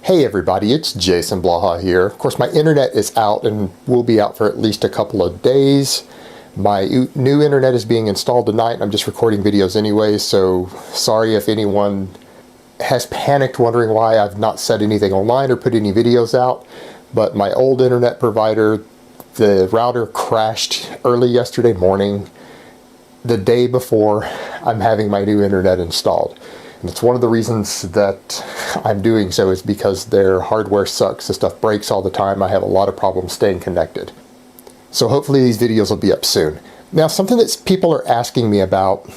Hey everybody, it's Jason Blaha here. Of course, my internet is out and will be out for at least a couple of days. My new internet is being installed tonight. I'm just recording videos anyway, so sorry if anyone has panicked wondering why I've not said anything online or put any videos out. But my old internet provider, the router crashed early yesterday morning, the day before I'm having my new internet installed. And it's one of the reasons that I'm doing so is because their hardware sucks. The stuff breaks all the time. I have a lot of problems staying connected. So hopefully these videos will be up soon. Now, something that people are asking me about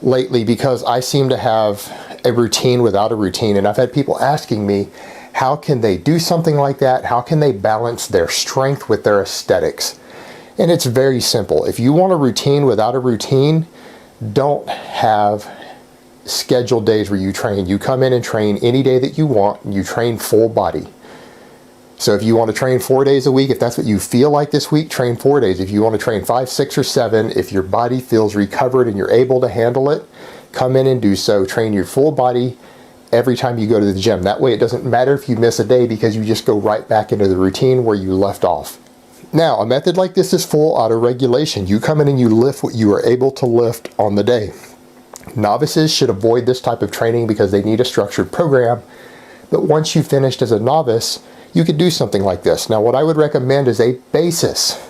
lately, because I seem to have a routine without a routine, and I've had people asking me, how can they do something like that? How can they balance their strength with their aesthetics? And it's very simple. If you want a routine without a routine, don't have scheduled days where you train. You come in and train any day that you want, and you train full body. So if you want to train 4 days a week, if that's what you feel like this week, train 4 days. If you want to train 5, 6, or 7, if your body feels recovered and you're able to handle it, come in and do so. Train your full body every time you go to the gym. That way it doesn't matter if you miss a day, because you just go right back into the routine where you left off. Now, a method like this is full auto regulation. You come in and you lift what you are able to lift on the day. Novices should avoid this type of training because they need a structured program. But once you've finished as a novice, you could do something like this. Now, what I would recommend as a basis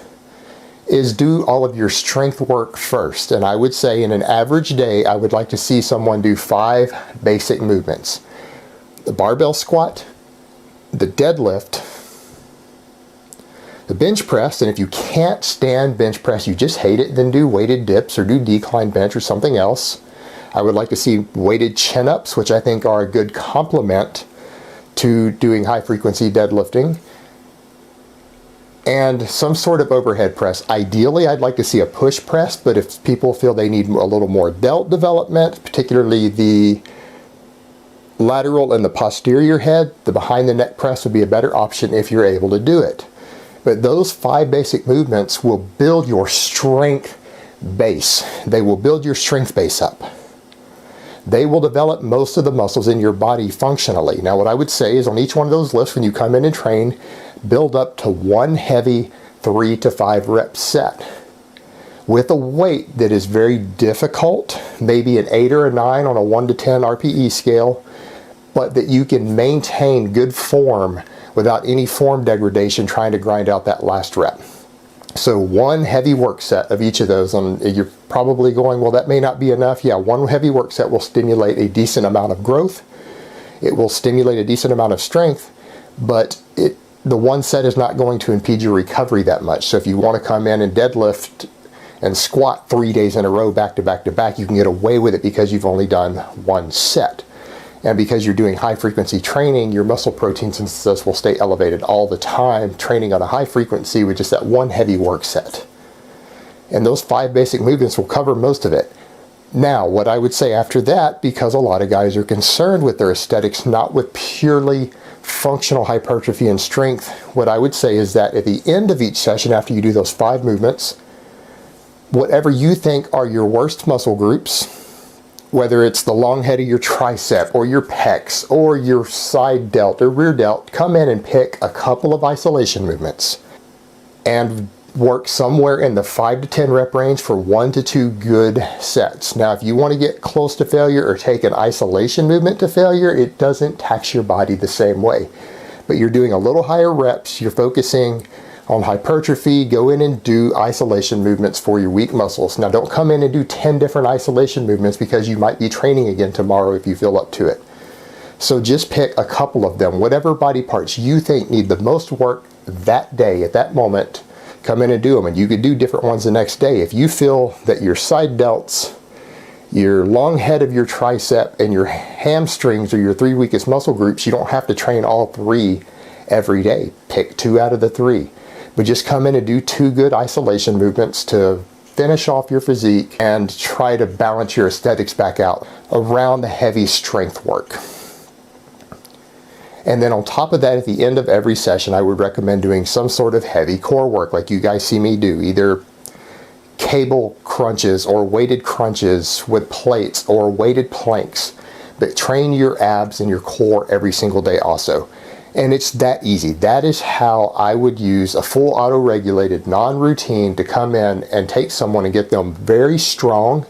is do all of your strength work first. And I would say in an average day, I would like to see someone do 5 basic movements: the barbell squat, the deadlift, the bench press, and if you can't stand bench press, you just hate it, then do weighted dips or do decline bench or something else. I would like to see weighted chin-ups, which I think are a good complement to doing high-frequency deadlifting, and some sort of overhead press. Ideally, I'd like to see a push press, but if people feel they need a little more delt development, particularly the lateral and the posterior head, the behind the neck press would be a better option if you're able to do it. But those 5 basic movements will build your strength base. They will build your strength base up. They will develop most of the muscles in your body functionally. Now, what I would say is on each one of those lifts, when you come in and train, build up to one heavy 3 to 5 rep set with a weight that is very difficult, maybe an 8 or a 9 on a 1 to 10 RPE scale, but that you can maintain good form without any form degradation trying to grind out that last rep. So one heavy work set of each of those, and you're probably going, well, that may not be enough. Yeah, one heavy work set will stimulate a decent amount of growth. It will stimulate a decent amount of strength, but the one set is not going to impede your recovery that much. So if you want to come in and deadlift and squat 3 days in a row back to back to back, you can get away with it because you've only done one set. And because you're doing high frequency training, your muscle protein synthesis will stay elevated all the time, training on a high frequency with just that one heavy work set. And those 5 basic movements will cover most of it. Now, what I would say after that, because a lot of guys are concerned with their aesthetics, not with purely functional hypertrophy and strength, what I would say is that at the end of each session, after you do those 5 movements, whatever you think are your worst muscle groups, whether it's the long head of your tricep or your pecs or your side delt or rear delt, come in and pick a couple of isolation movements and work somewhere in the 5 to 10 rep range for 1 to 2 good sets. Now, if you want to get close to failure or take an isolation movement to failure, it doesn't tax your body the same way. But you're doing a little higher reps, you're focusing on hypertrophy, go in and do isolation movements for your weak muscles. Now, don't come in and do 10 different isolation movements because you might be training again tomorrow if you feel up to it. So just pick a couple of them, whatever body parts you think need the most work that day, at that moment, come in and do them. And you could do different ones the next day. If you feel that your side delts, your long head of your tricep, and your hamstrings are your 3 weakest muscle groups, you don't have to train all 3 every day. Pick 2 out of the 3. But just come in and do 2 good isolation movements to finish off your physique and try to balance your aesthetics back out around the heavy strength work. And then on top of that, at the end of every session, I would recommend doing some sort of heavy core work like you guys see me do, either cable crunches or weighted crunches with plates or weighted planks. But train your abs and your core every single day also. And it's that easy. That is how I would use a full auto-regulated, non-routine to come in and take someone and get them very strong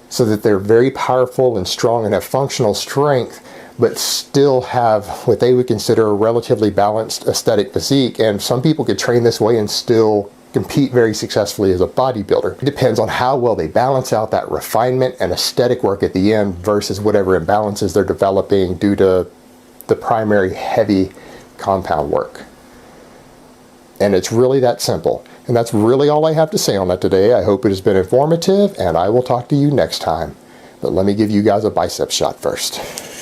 so that they're very powerful and strong and have functional strength, but still have what they would consider a relatively balanced aesthetic physique. And some people could train this way and still compete very successfully as a bodybuilder. It depends on how well they balance out that refinement and aesthetic work at the end versus whatever imbalances they're developing due to the primary heavy compound work. And it's really that simple. And that's really all I have to say on that today. I hope it has been informative, and I will talk to you next time. But let me give you guys a bicep shot first.